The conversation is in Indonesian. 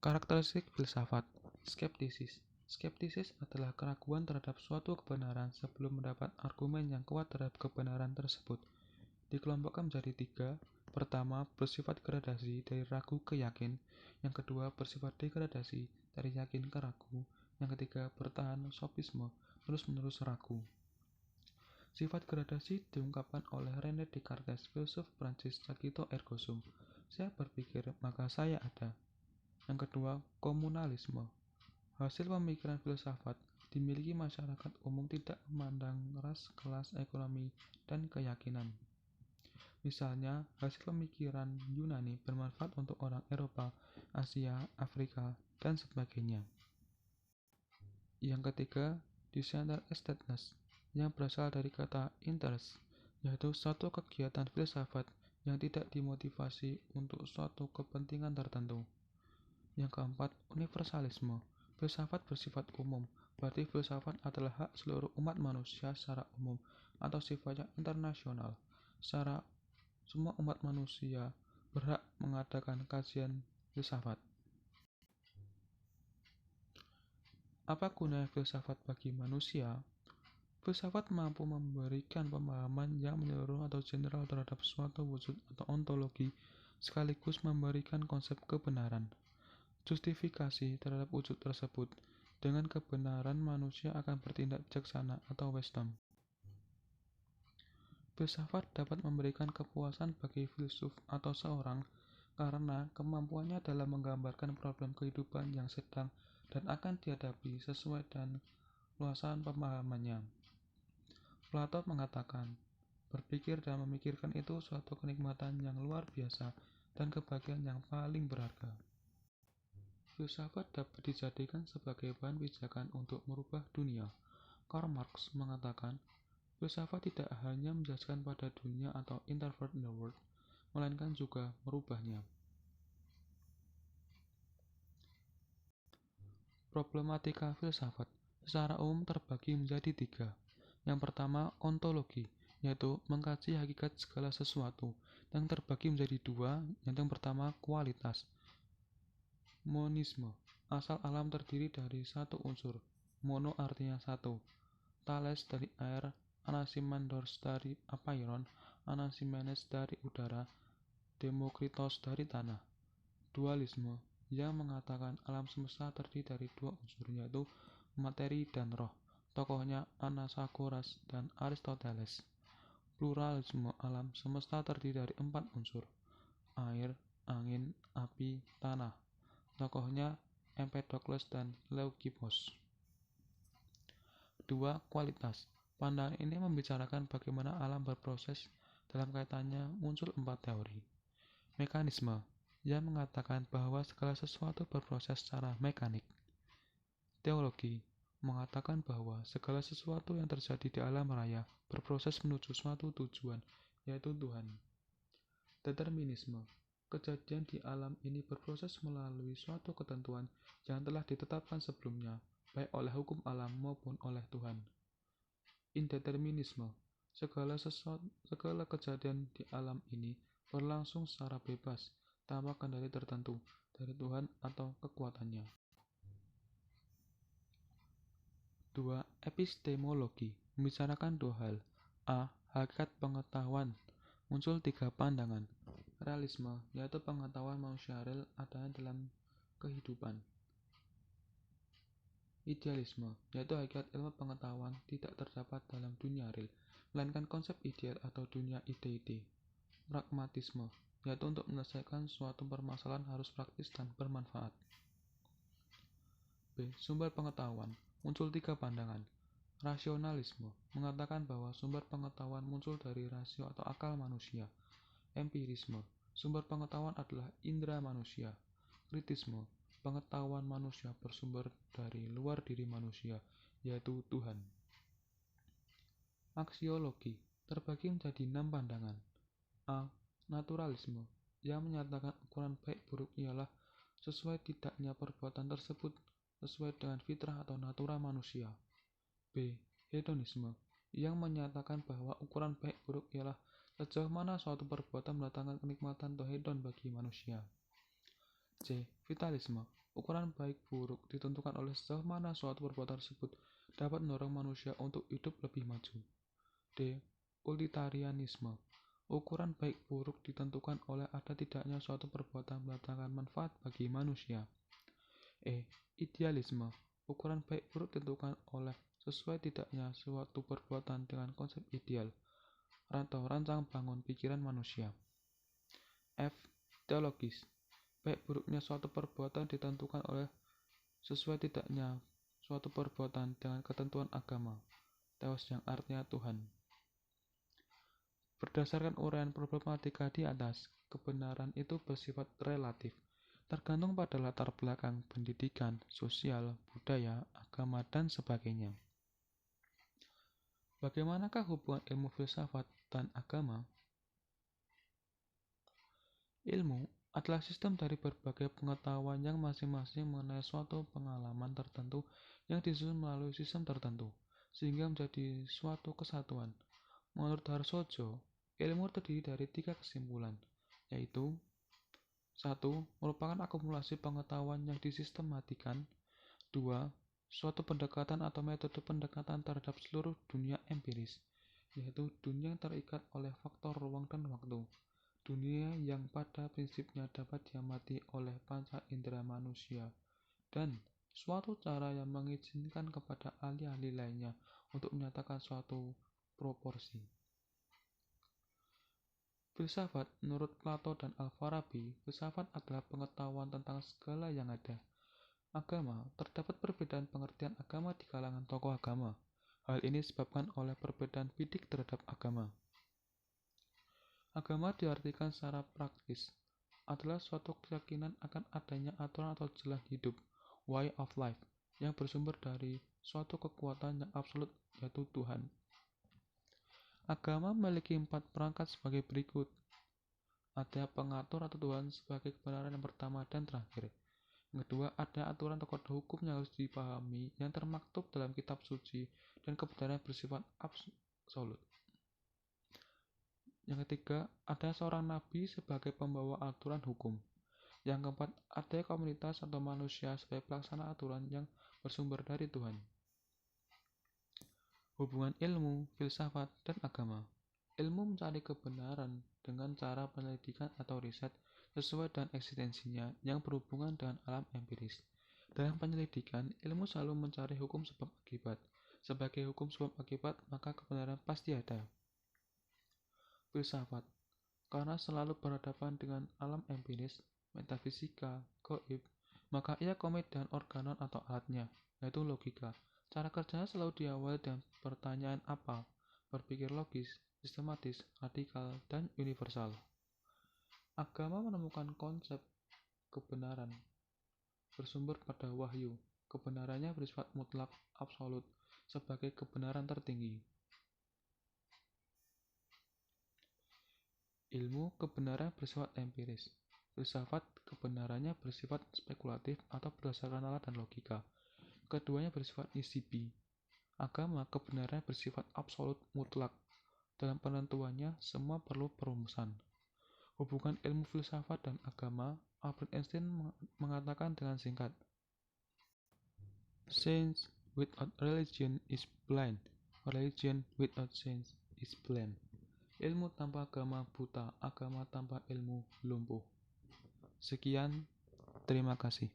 Karakteristik filsafat. Skeptisis. Skeptisis adalah keraguan terhadap suatu kebenaran sebelum mendapat argumen yang kuat terhadap kebenaran tersebut. Dikelompokkan menjadi tiga. Pertama, bersifat gradasi dari ragu ke yakin. Yang kedua, bersifat degradasi dari yakin ke ragu. Yang ketiga, bertahan sofisme, terus-menerus ragu. Sifat gradasi diungkapkan oleh René Descartes, filsuf Prancis Cogito ergo sum. Saya berpikir, maka saya ada. Yang kedua, komunalisme. Hasil pemikiran filsafat dimiliki masyarakat umum tidak memandang ras, kelas, ekonomi, dan keyakinan. Misalnya, hasil pemikiran Yunani bermanfaat untuk orang Eropa, Asia, Afrika, dan sebagainya. Yang ketiga, disinterestedness, yang berasal dari kata interest, yaitu suatu kegiatan filsafat yang tidak dimotivasi untuk suatu kepentingan tertentu. Yang keempat, universalisme. Filsafat bersifat umum, berarti filsafat adalah hak seluruh umat manusia secara umum atau sifatnya internasional. Secara semua umat manusia berhak mengadakan kajian filsafat. Apa gunanya filsafat bagi manusia? Filsafat mampu memberikan pemahaman yang menyeluruh atau general terhadap suatu wujud atau ontologi, sekaligus memberikan konsep kebenaran, justifikasi terhadap wujud tersebut. Dengan kebenaran, manusia akan bertindak bijaksana atau wisdom. Filsafat dapat memberikan kepuasan bagi filsuf atau seorang karena kemampuannya dalam menggambarkan problem kehidupan yang sedang dan akan dihadapi sesuai dengan luasan pemahamannya. Plato mengatakan, berpikir dan memikirkan itu suatu kenikmatan yang luar biasa dan kebahagiaan yang paling berharga. Filsafat dapat dijadikan sebagai bahan pijakan untuk merubah dunia. Karl Marx mengatakan, filsafat tidak hanya menjelaskan pada dunia atau interpret the world, melainkan juga merubahnya. Problematika filsafat secara umum terbagi menjadi tiga. Yang pertama, ontologi, yaitu mengkaji hakikat segala sesuatu, yang terbagi menjadi dua. Yang pertama, kualitas. Monisme, asal alam terdiri dari satu unsur. Mono artinya satu. Thales dari air, Anaximander dari apeiron, Anaximenes dari udara, Demokritos dari tanah. Dualisme, yang mengatakan alam semesta terdiri dari dua unsur, yaitu materi dan roh. Tokohnya Anaxagoras dan Aristoteles. Pluralisme, alam semesta terdiri dari empat unsur, air, angin, api, tanah. Tokohnya Empedokles dan Leucippus. 2. Kualitas. Pandangan ini membicarakan bagaimana alam berproses. Dalam kaitannya muncul 4 teori. Mekanisme, yang mengatakan bahwa segala sesuatu berproses secara mekanik. Teologi, mengatakan bahwa segala sesuatu yang terjadi di alam raya berproses menuju suatu tujuan, yaitu Tuhan. Determinisme, kejadian di alam ini berproses melalui suatu ketentuan yang telah ditetapkan sebelumnya, baik oleh hukum alam maupun oleh Tuhan. Indeterminisme, segala kejadian di alam ini berlangsung secara bebas, tanpa kendali tertentu dari Tuhan atau kekuatannya. 2. Epistemologi, membicarakan dua hal. A. Hakikat pengetahuan. Muncul tiga pandangan. Realisme, yaitu pengetahuan manusia real adanya dalam kehidupan. Idealisme, yaitu hakikat ilmu pengetahuan tidak terdapat dalam dunia real, melainkan konsep ideal atau dunia ide-ide. Pragmatisme, yaitu untuk menyelesaikan suatu permasalahan harus praktis dan bermanfaat. B. Sumber pengetahuan, muncul tiga pandangan. Rasionalisme, mengatakan bahwa sumber pengetahuan muncul dari rasio atau akal manusia. Empirisme, sumber pengetahuan adalah indera manusia. Kritisme, pengetahuan manusia bersumber dari luar diri manusia, yaitu Tuhan. Aksiologi, terbagi menjadi 6 pandangan. A. Naturalisme, yang menyatakan ukuran baik buruk ialah sesuai tidaknya perbuatan tersebut sesuai dengan fitrah atau natura manusia. B. Hedonisme, yang menyatakan bahwa ukuran baik buruk ialah sejauh mana suatu perbuatan mendatangkan kenikmatan atau hedon bagi manusia. C. Vitalisme, Ukuran baik buruk ditentukan oleh sejauh mana suatu perbuatan tersebut dapat mendorong manusia untuk hidup lebih maju. D. Utilitarianisme. Ukuran baik buruk ditentukan oleh ada tidaknya suatu perbuatan mendatangkan manfaat bagi manusia. E. Idealisme. Ukuran baik buruk ditentukan oleh sesuai tidaknya suatu perbuatan dengan konsep ideal atau rancang bangun pikiran manusia. F. Teologis. Baik buruknya suatu perbuatan ditentukan oleh sesuai tidaknya suatu perbuatan dengan ketentuan agama. Theos yang artinya Tuhan. Berdasarkan uraian problematika di atas, kebenaran itu bersifat relatif, tergantung pada latar belakang pendidikan, sosial, budaya, agama, dan sebagainya. Bagaimanakah hubungan ilmu filsafat dan agama? Ilmu adalah sistem dari berbagai pengetahuan yang masing-masing mengenai suatu pengalaman tertentu yang disusun melalui sistem tertentu, sehingga menjadi suatu kesatuan. Menurut Harsojo, ilmu terdiri dari 3 kesimpulan, yaitu 1. Merupakan akumulasi pengetahuan yang disistematikan. 2. Suatu pendekatan atau metode pendekatan terhadap seluruh dunia empiris, yaitu dunia yang terikat oleh faktor ruang dan waktu, dunia yang pada prinsipnya dapat diamati oleh panca indera manusia, dan suatu cara yang mengizinkan kepada ahli-ahli lainnya untuk menyatakan suatu proporsi. Filsafat. Menurut Plato dan Al-Farabi, filsafat adalah pengetahuan tentang segala yang ada. Agama. Terdapat perbedaan pengertian agama di kalangan tokoh agama. Hal ini disebabkan oleh perbedaan bidik terhadap agama. Agama diartikan secara praktis adalah suatu keyakinan akan adanya aturan atau jalan hidup, way of life, yang bersumber dari suatu kekuatan yang absolut, yaitu Tuhan. Agama memiliki 4 perangkat sebagai berikut. Ada pengatur atau Tuhan sebagai kebenaran yang pertama dan terakhir. Yang kedua, ada aturan atau kode hukum yang harus dipahami yang termaktub dalam kitab suci dan kebenaran bersifat absolut. Yang ketiga, ada seorang nabi sebagai pembawa aturan hukum. Yang keempat, ada komunitas atau manusia sebagai pelaksana aturan yang bersumber dari Tuhan. Hubungan ilmu, filsafat, dan agama. Ilmu mencari kebenaran dengan cara penyelidikan atau riset sesuai dengan eksistensinya yang berhubungan dengan alam empiris. Dalam penyelidikan, ilmu selalu mencari hukum sebab akibat. Sebagai hukum sebab akibat, maka kebenaran pasti ada. Filsafat, karena selalu berhadapan dengan alam empiris, metafisika, gaib, maka ia komit dengan organon atau alatnya, yaitu logika. Cara kerjanya selalu diawali dengan pertanyaan apa, berpikir logis, sistematis, radikal, dan universal. Agama menemukan konsep kebenaran bersumber pada wahyu. Kebenarannya bersifat mutlak, absolut, sebagai kebenaran tertinggi. Ilmu kebenaran bersifat empiris. Filsafat kebenarannya bersifat spekulatif atau berdasarkan alat dan logika. Keduanya bersifat nisbi. Agama kebenarannya bersifat absolut mutlak. Dalam penentuannya, semua perlu perumusan. Hubungan ilmu filsafat dan agama, Albert Einstein mengatakan dengan singkat, "Science without religion is blind. Religion without science is blind." Ilmu tanpa agama buta, agama tanpa ilmu lumpuh. Sekian, terima kasih.